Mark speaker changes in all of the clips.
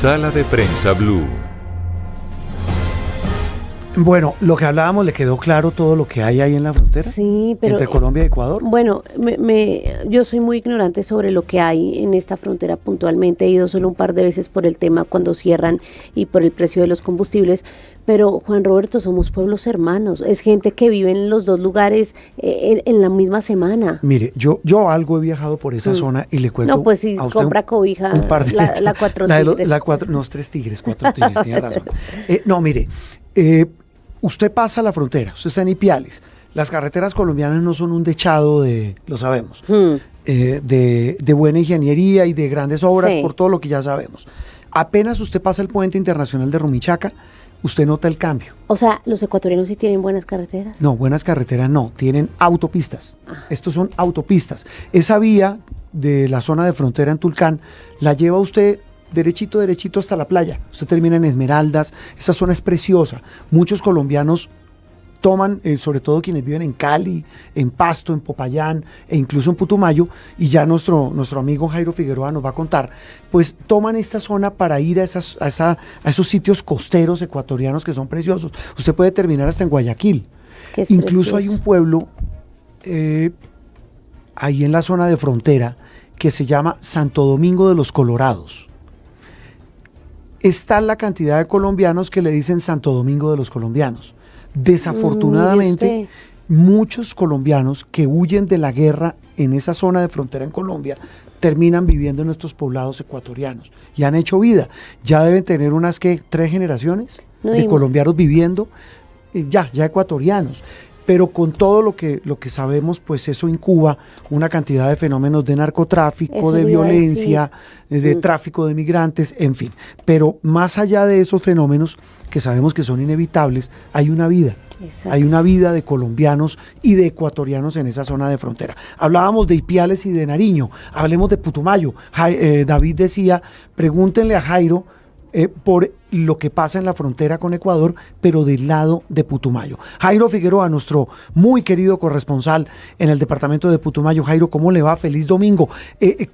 Speaker 1: Sala de Prensa Blue.
Speaker 2: Bueno, lo que hablábamos, ¿le quedó claro todo lo que hay ahí en la frontera?
Speaker 3: Sí, pero
Speaker 2: entre Colombia y Ecuador.
Speaker 3: Bueno, yo soy muy ignorante sobre lo que hay en esta frontera puntualmente. He ido solo un par de veces por el tema cuando cierran y por el precio de los combustibles. Pero, Juan Roberto, somos pueblos hermanos. Es gente que vive en los dos lugares en la misma semana.
Speaker 2: Mire, yo algo he viajado por esa zona y le cuento.
Speaker 3: No, pues si
Speaker 2: a usted
Speaker 3: compra cobija,
Speaker 2: un par de,
Speaker 3: la Cuatro Tigres.
Speaker 2: No, 3 Tigres, 4 Tigres, tiene razón. No, mire, usted pasa la frontera, usted está en Ipiales. Las carreteras colombianas no son un dechado lo sabemos, de buena ingeniería y de grandes obras, sí, por todo lo que ya sabemos. Apenas usted pasa el puente internacional de Rumichaca, usted nota el cambio.
Speaker 3: O sea, ¿los ecuatorianos sí tienen buenas carreteras?
Speaker 2: No, buenas carreteras no, tienen autopistas. Estos son autopistas. Esa vía de la zona de frontera en Tulcán la lleva usted derechito hasta la playa. Usted termina en Esmeraldas, esa zona es preciosa. Muchos colombianos toman, sobre todo quienes viven en Cali, en Pasto, en Popayán e incluso en Putumayo, y ya nuestro amigo Jairo Figueroa nos va a contar, pues toman esta zona para ir a esos sitios costeros ecuatorianos que son preciosos. Usted puede terminar hasta en Guayaquil. Incluso precioso. Hay un pueblo ahí en la zona de frontera que se llama Santo Domingo de los Colorados. Está la cantidad de colombianos que le dicen Santo Domingo de los Colombianos. Desafortunadamente, muchos colombianos que huyen de la guerra en esa zona de frontera en Colombia terminan viviendo en estos poblados ecuatorianos y han hecho vida. Ya deben tener unas 3 generaciones de colombianos viviendo, ya ecuatorianos. Pero con todo lo que sabemos, pues eso incuba una cantidad de fenómenos de narcotráfico, eso de violencia, de tráfico de migrantes, en fin. Pero más allá de esos fenómenos que sabemos que son inevitables, hay una vida. Exacto. Hay una vida de colombianos y de ecuatorianos en esa zona de frontera. Hablábamos de Ipiales y de Nariño, hablemos de Putumayo. David decía, pregúntenle a Jairo por lo que pasa en la frontera con Ecuador, pero del lado de Putumayo. Jairo Figueroa, nuestro muy querido corresponsal en el departamento de Putumayo. Jairo, ¿cómo le va? Feliz domingo.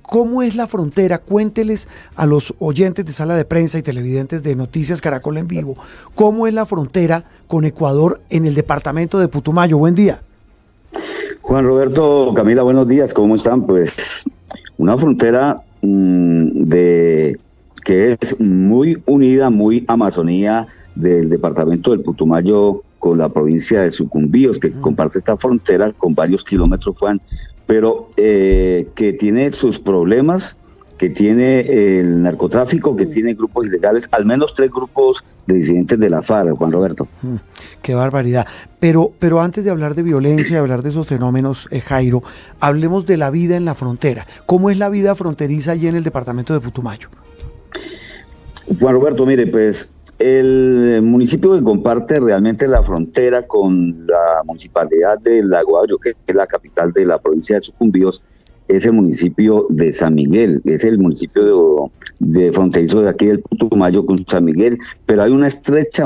Speaker 2: ¿Cómo es la frontera? Cuénteles a los oyentes de Sala de Prensa y televidentes de Noticias Caracol en Vivo, ¿cómo es la frontera con Ecuador en el departamento de Putumayo? Buen día.
Speaker 4: Juan Roberto, Camila, buenos días, ¿cómo están? Pues una frontera que es muy unida, muy Amazonía del departamento del Putumayo con la provincia de Sucumbíos, que comparte esta frontera con varios kilómetros, Juan, pero que tiene sus problemas, que tiene el narcotráfico, que tiene grupos ilegales, al menos 3 grupos de disidentes de la FARC, Juan Roberto.
Speaker 2: Qué barbaridad. Pero antes de hablar de violencia, de hablar de esos fenómenos, Jairo, hablemos de la vida en la frontera. ¿Cómo es la vida fronteriza allí en el departamento de Putumayo?
Speaker 4: Juan Roberto, mire, pues el municipio que comparte realmente la frontera con la municipalidad de Lago Agrio, que es la capital de la provincia de Sucumbíos, es el municipio de San Miguel, es el municipio de fronterizo de aquí del Putumayo con San Miguel, pero hay una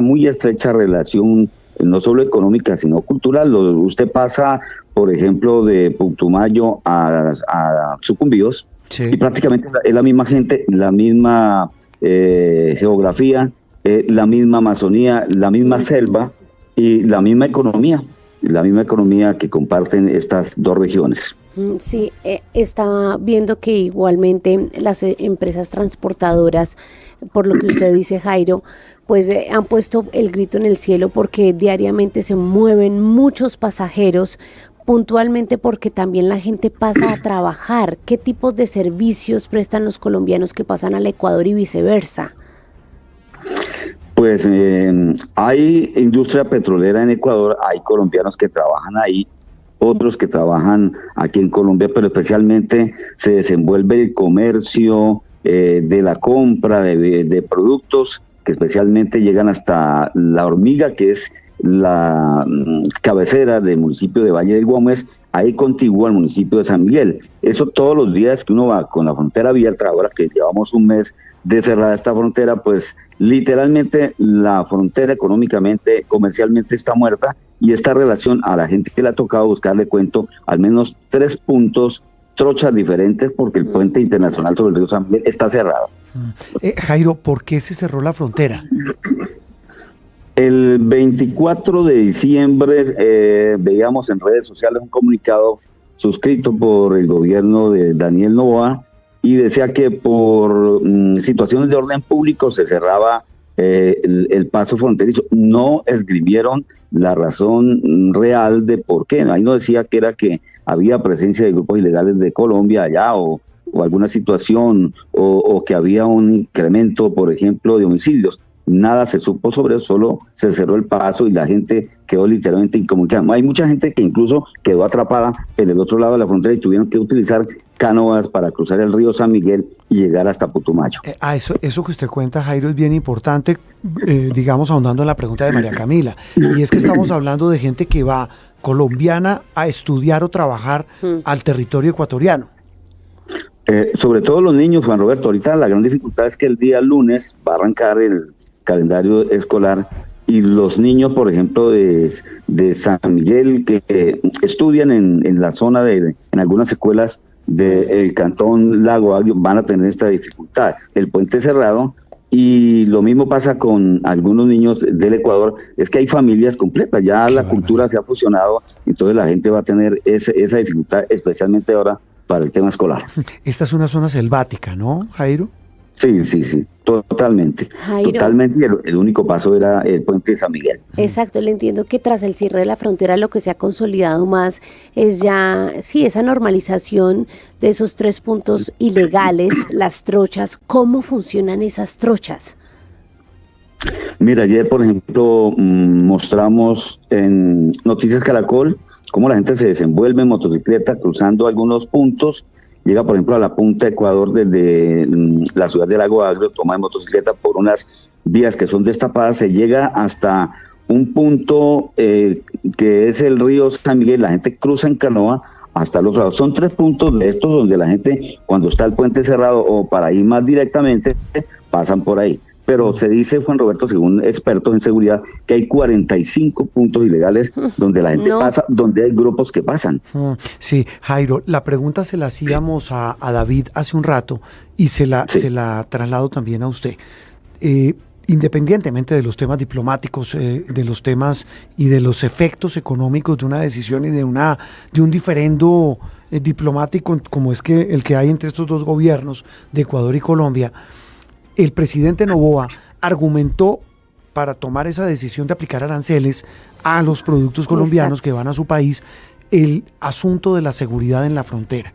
Speaker 4: muy estrecha relación, no solo económica, sino cultural. Usted pasa, por ejemplo, de Putumayo a Sucumbíos, sí, y prácticamente es la misma gente, la misma geografía, la misma Amazonía, la misma selva y la misma economía que comparten estas dos regiones.
Speaker 3: Sí, estaba viendo que igualmente las empresas transportadoras, por lo que usted dice, Jairo, pues han puesto el grito en el cielo porque diariamente se mueven muchos pasajeros, puntualmente porque también la gente pasa a trabajar. ¿Qué tipos de servicios prestan los colombianos que pasan al Ecuador y viceversa?
Speaker 4: Pues hay industria petrolera en Ecuador, hay colombianos que trabajan ahí, otros que trabajan aquí en Colombia, pero especialmente se desenvuelve el comercio de la compra de productos que especialmente llegan hasta La Hormiga, que es la cabecera del municipio de Valle del Guamués, ahí contigua al municipio de San Miguel. Eso todos los días que uno va con la frontera abierta, ahora que llevamos un mes de cerrada esta frontera, pues literalmente la frontera económicamente, comercialmente está muerta, y esta relación a la gente que le ha tocado buscarle cuento al menos 3 puntos, trochas diferentes, porque el puente internacional sobre el río San Miguel está cerrado.
Speaker 2: Jairo, ¿por qué se cerró la frontera?
Speaker 4: El 24 de diciembre veíamos en redes sociales un comunicado suscrito por el gobierno de Daniel Noboa y decía que por situaciones de orden público se cerraba el paso fronterizo. No esgrimieron la razón real de por qué. Ahí no decía que era que había presencia de grupos ilegales de Colombia allá o alguna situación o que había un incremento, por ejemplo, de homicidios. Nada se supo sobre eso, solo se cerró el paso y la gente quedó literalmente incomunicada. Hay mucha gente que incluso quedó atrapada en el otro lado de la frontera y tuvieron que utilizar canoas para cruzar el río San Miguel y llegar hasta Putumayo.
Speaker 2: Eso que usted cuenta, Jairo, es bien importante, digamos, ahondando en la pregunta de María Camila. Y es que estamos hablando de gente que va colombiana a estudiar o trabajar al territorio ecuatoriano.
Speaker 4: Sobre todo los niños, Juan Roberto. Ahorita la gran dificultad es que el día lunes va a arrancar el calendario escolar y los niños, por ejemplo, de San Miguel, que estudian en la zona en algunas escuelas del cantón Lago Agrio, van a tener esta dificultad. El puente cerrado, y lo mismo pasa con algunos niños del Ecuador, es que hay familias completas, ya la cultura se ha fusionado, entonces la gente va a tener esa dificultad, especialmente ahora para el tema escolar.
Speaker 2: Esta es una zona selvática, ¿no, Jairo?
Speaker 4: Sí, totalmente.
Speaker 3: Jairo.
Speaker 4: Totalmente, y el único paso era el puente de San Miguel.
Speaker 3: Exacto, le entiendo que tras el cierre de la frontera lo que se ha consolidado más es ya, sí, esa normalización de esos 3 puntos ilegales, las trochas. ¿Cómo funcionan esas trochas?
Speaker 4: Mira, ayer, por ejemplo, mostramos en Noticias Caracol cómo la gente se desenvuelve en motocicleta cruzando algunos puntos. Llega, por ejemplo, a la punta de Ecuador desde la ciudad de Lago Agrio, toma de motocicleta por unas vías que son destapadas, se llega hasta un punto que es el río San Miguel, la gente cruza en canoa hasta los lados. Son 3 puntos de estos donde la gente, cuando está el puente cerrado o para ir más directamente, pasan por ahí. Pero se dice, Juan Roberto, según expertos en seguridad, que hay 45 puntos ilegales donde la gente pasa, donde hay grupos que pasan.
Speaker 2: Sí, Jairo, la pregunta se la hacíamos a David hace un rato y se la traslado también a usted. Independientemente de los temas diplomáticos, de los temas y de los efectos económicos de una decisión y de un diferendo diplomático como es que el que hay entre estos dos gobiernos de Ecuador y Colombia, el presidente Noboa argumentó para tomar esa decisión de aplicar aranceles a los productos colombianos que van a su país el asunto de la seguridad en la frontera.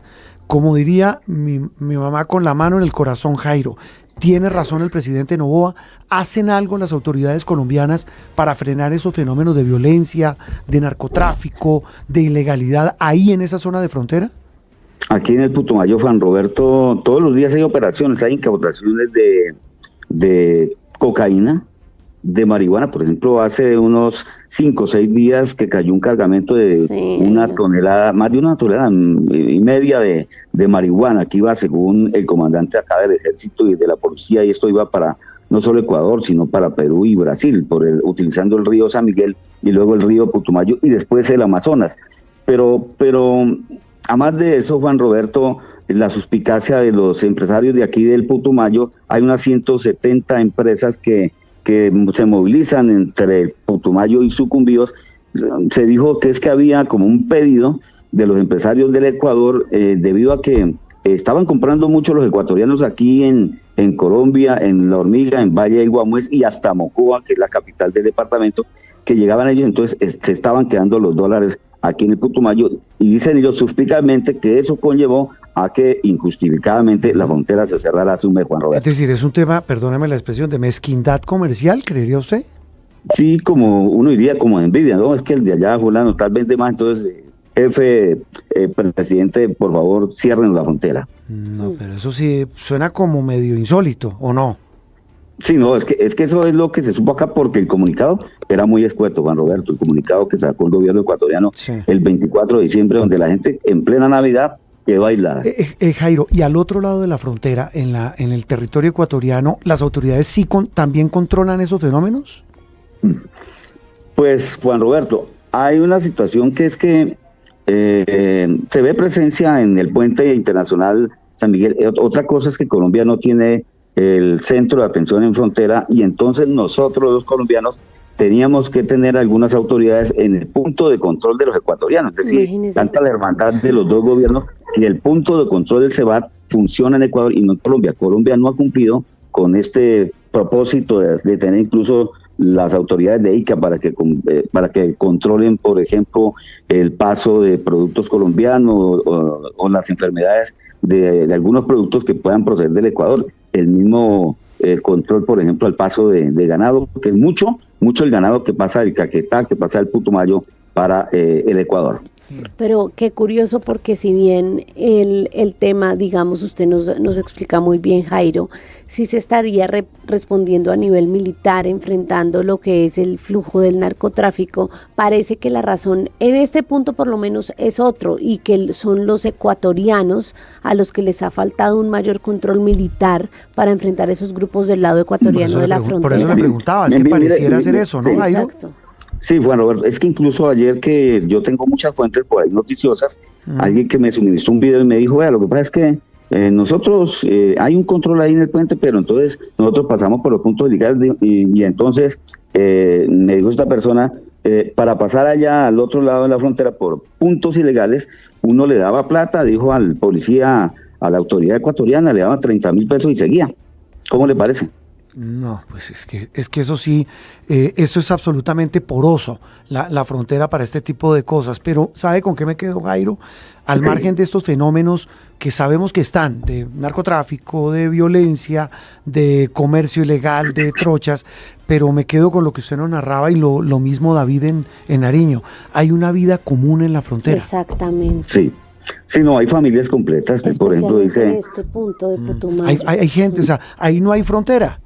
Speaker 2: Como diría mi mamá con la mano en el corazón, Jairo, tiene razón el presidente Noboa, ¿hacen algo las autoridades colombianas para frenar esos fenómenos de violencia, de narcotráfico, de ilegalidad ahí en esa zona de frontera?
Speaker 4: Aquí en el Putumayo, Juan Roberto, todos los días hay operaciones, hay incautaciones de cocaína, de marihuana. Por ejemplo, hace unos 5 o 6 días que cayó un cargamento de una tonelada, más de 1,5 toneladas de marihuana, que iba según el comandante acá del ejército y de la policía, y esto iba para no solo Ecuador, sino para Perú y Brasil, utilizando el río San Miguel y luego el río Putumayo y después el Amazonas. Pero además de eso, Juan Roberto, la suspicacia de los empresarios de aquí del Putumayo, hay unas 170 empresas que se movilizan entre Putumayo y Sucumbíos. Se dijo que es que había como un pedido de los empresarios del Ecuador debido a que estaban comprando mucho los ecuatorianos aquí en Colombia, en La Hormiga, en Valle de Guamués y hasta Mocoa, que es la capital del departamento, que llegaban ellos, entonces se estaban quedando los dólares aquí en el Putumayo, y dicen ellos suspicadamente que eso conllevó a que injustificadamente la frontera se cerrara hace un mes, Juan Roberto.
Speaker 2: Es decir, es un tema, perdóneme la expresión, de mezquindad comercial, ¿creería usted?
Speaker 4: Sí, como uno diría, como envidia, ¿no? Es que el de allá, fulano, tal vez de más, entonces, presidente, por favor, cierren la frontera.
Speaker 2: No, pero eso sí suena como medio insólito, ¿o no?
Speaker 4: Sí, no, es que eso es lo que se supo acá, porque el comunicado era muy escueto, Juan Roberto, el comunicado que sacó el gobierno ecuatoriano el 24 de diciembre, donde la gente en plena Navidad quedó aislada.
Speaker 2: Jairo, y al otro lado de la frontera, en el territorio ecuatoriano, ¿las autoridades sí también controlan esos fenómenos?
Speaker 4: Pues, Juan Roberto, hay una situación que es que se ve presencia en el puente internacional San Miguel. Otra cosa es que Colombia no tiene el centro de atención en frontera, y entonces nosotros los colombianos teníamos que tener algunas autoridades en el punto de control de los ecuatorianos, es decir, tanta la hermandad de los dos gobiernos, y el punto de control del CEBAT funciona en Ecuador y no en Colombia. Colombia no ha cumplido con este propósito de tener incluso las autoridades de ICA para que controlen, por ejemplo, el paso de productos colombianos o las enfermedades de algunos productos que puedan proceder del Ecuador. El mismo control, por ejemplo, al paso de ganado, que es mucho el ganado que pasa del Caquetá, que pasa del Putumayo para el Ecuador.
Speaker 3: Pero qué curioso, porque si bien el tema, digamos, usted nos explica muy bien, Jairo, sí se estaría respondiendo a nivel militar, enfrentando lo que es el flujo del narcotráfico, parece que la razón en este punto por lo menos es otro, y que son los ecuatorianos a los que les ha faltado un mayor control militar para enfrentar esos grupos del lado ecuatoriano de la frontera.
Speaker 2: Por eso le preguntaba, es que pareciera ser eso, ¿no, Jairo?
Speaker 3: Exacto.
Speaker 4: Sí, bueno, Roberto, es que incluso ayer, que yo tengo muchas fuentes por ahí noticiosas, alguien que me suministró un video y me dijo, vea, lo que pasa es que nosotros, hay un control ahí en el puente, pero entonces nosotros pasamos por los puntos ilegales y entonces me dijo esta persona, para pasar allá al otro lado de la frontera por puntos ilegales, uno le daba plata, dijo al policía, a la autoridad ecuatoriana, le daba 30,000 pesos y seguía. ¿Cómo le parece?
Speaker 2: No, pues es que eso sí, esto es absolutamente poroso, la frontera para este tipo de cosas. Pero ¿sabe con qué me quedo, Jairo? Al margen de estos fenómenos que sabemos que están, de narcotráfico, de violencia, de comercio ilegal, de trochas, pero me quedo con lo que usted nos narraba, y lo mismo David en Nariño. Hay una vida común en la frontera.
Speaker 3: Exactamente.
Speaker 4: Sí. Sí, no, hay familias completas, que por ejemplo dice...
Speaker 3: en este punto de Putumayo.
Speaker 2: Hay gente, o sea, ahí no hay frontera.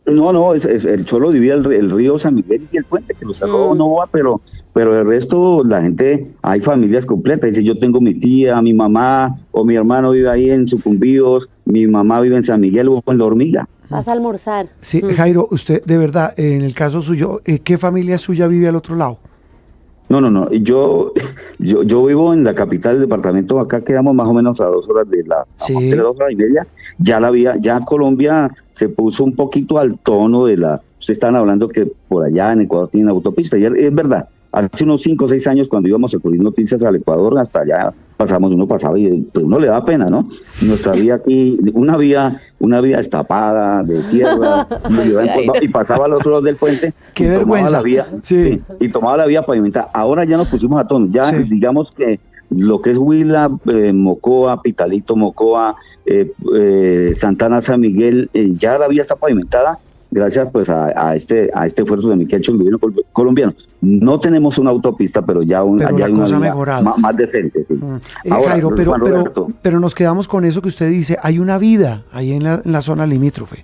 Speaker 4: No, el solo divide el río San Miguel y el puente, que lo sacó Novoa, pero el resto, la gente, hay familias completas. Dice, yo tengo mi tía, mi mamá o mi hermano vive ahí en Sucumbíos, mi mamá vive en San Miguel o en La Hormiga.
Speaker 3: Vas a almorzar.
Speaker 2: Sí, Jairo, usted, de verdad, en el caso suyo, ¿qué familia suya vive al otro lado?
Speaker 4: No, yo vivo en la capital del departamento, acá quedamos más o menos a 2 horas de la frontera, 2 horas y media. Ya Colombia se puso un poquito al tono de ustedes están hablando que por allá en Ecuador tienen autopista, y es verdad, hace unos 5 o 6 años cuando íbamos a cubrir noticias al Ecuador, hasta allá uno pasaba y pues uno le da pena, ¿no? Nuestra vía aquí, una vía destapada, de tierra, y pasaba al otro lado del puente.
Speaker 2: ¡Qué vergüenza!
Speaker 4: La vía, sí, y tomaba la vía pavimentada. Ahora ya nos pusimos a tono, ya digamos que lo que es Huila, Mocoa, Pitalito, Mocoa, Santana, San Miguel, ya la vía está pavimentada, gracias pues a este esfuerzo de mi que ha hecho el gobierno colombiano. No tenemos una autopista, pero ya allá hay una vía más decente. Sí.
Speaker 2: Ahora, Jairo, pero nos quedamos con eso que usted dice, hay una vida ahí en la zona limítrofe.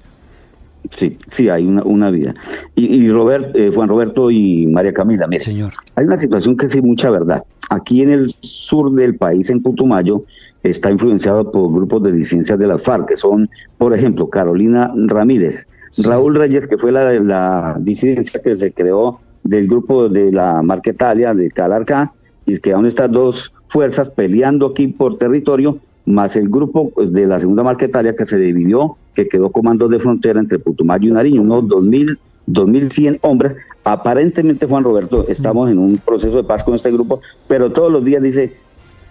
Speaker 4: Sí, hay una vida. Y Juan Roberto y María Camila, mire,
Speaker 2: señor,
Speaker 4: hay una situación que sí, mucha verdad. Aquí en el sur del país, en Putumayo, está influenciado por grupos de disidencias de las FARC, que son, por ejemplo, Carolina Ramírez, Raúl Reyes, que fue la disidencia que se creó del grupo de la Marquetalia, de Calarcá, y quedaron estas dos fuerzas peleando aquí por territorio, más el grupo de la segunda Marquetalia que se dividió, que quedó comando de frontera entre Putumayo y Nariño, unos 2.100 hombres. Aparentemente, Juan Roberto, estamos en un proceso de paz con este grupo, pero todos los días dice,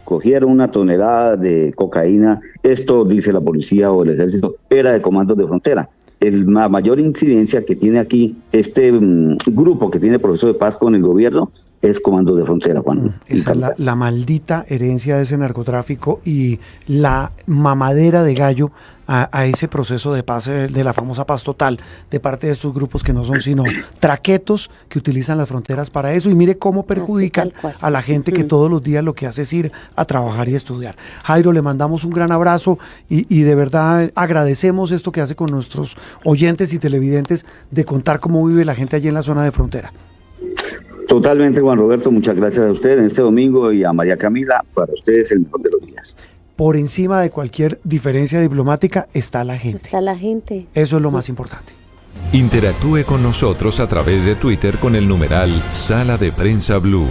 Speaker 4: cogieron 1 tonelada de cocaína, esto dice la policía o el ejército, era de comandos de frontera. La mayor incidencia que tiene aquí este grupo que tiene proceso de paz con el gobierno es comando de frontera, Juan.
Speaker 2: Esa es la maldita herencia de ese narcotráfico y la mamadera de gallo a ese proceso de paz de la famosa paz total de parte de estos grupos que no son sino traquetos que utilizan las fronteras para eso, y mire cómo perjudican a la gente que todos los días lo que hace es ir a trabajar y estudiar. Jairo, le mandamos un gran abrazo y de verdad agradecemos esto que hace con nuestros oyentes y televidentes de contar cómo vive la gente allí en la zona de frontera.
Speaker 4: Totalmente, Juan Roberto, muchas gracias a usted en este domingo, y a María Camila, para ustedes el mejor de los días.
Speaker 2: Por encima de cualquier diferencia diplomática está la gente.
Speaker 3: Está la gente.
Speaker 2: Eso es lo más importante.
Speaker 1: Interactúe con nosotros a través de Twitter con el numeral Sala de Prensa Blue.